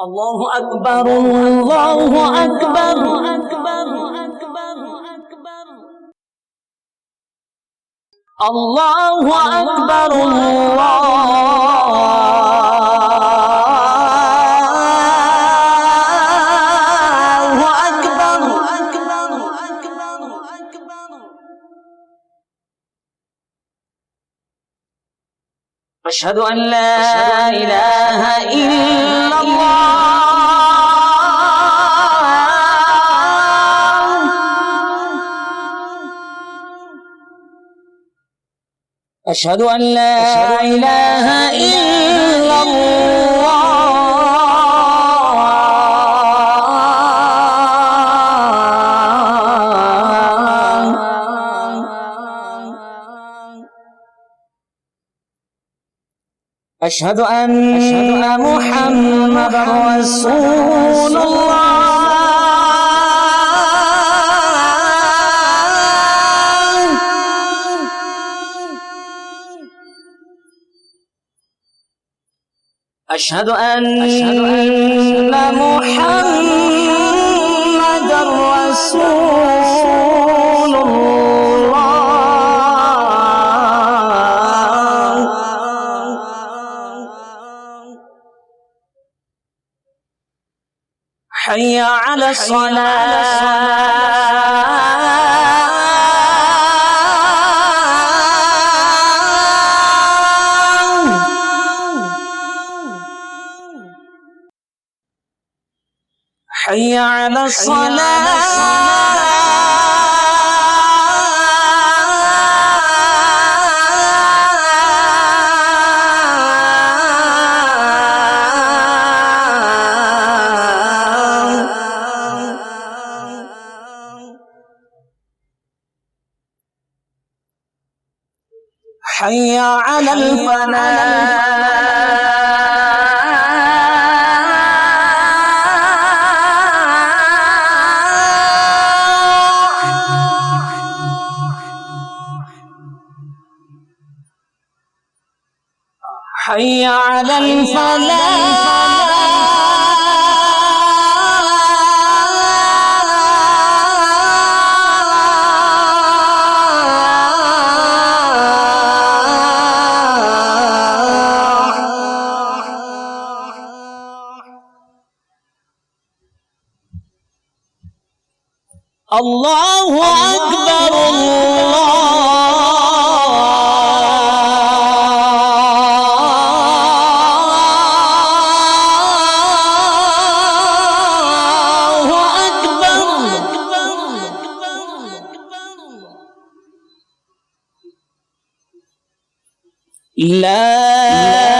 الله أكبر الله أكبر الله أكبر الله أكبر أشهد أن لا إله إلا الله أشهد أن لا إله إلا الله أشهد أن محمدا رسول الله أشهد أن محمدا رسول الله حي على حي على حي على الفلاح حي على الفلاح الله أكبر الله أكبر لا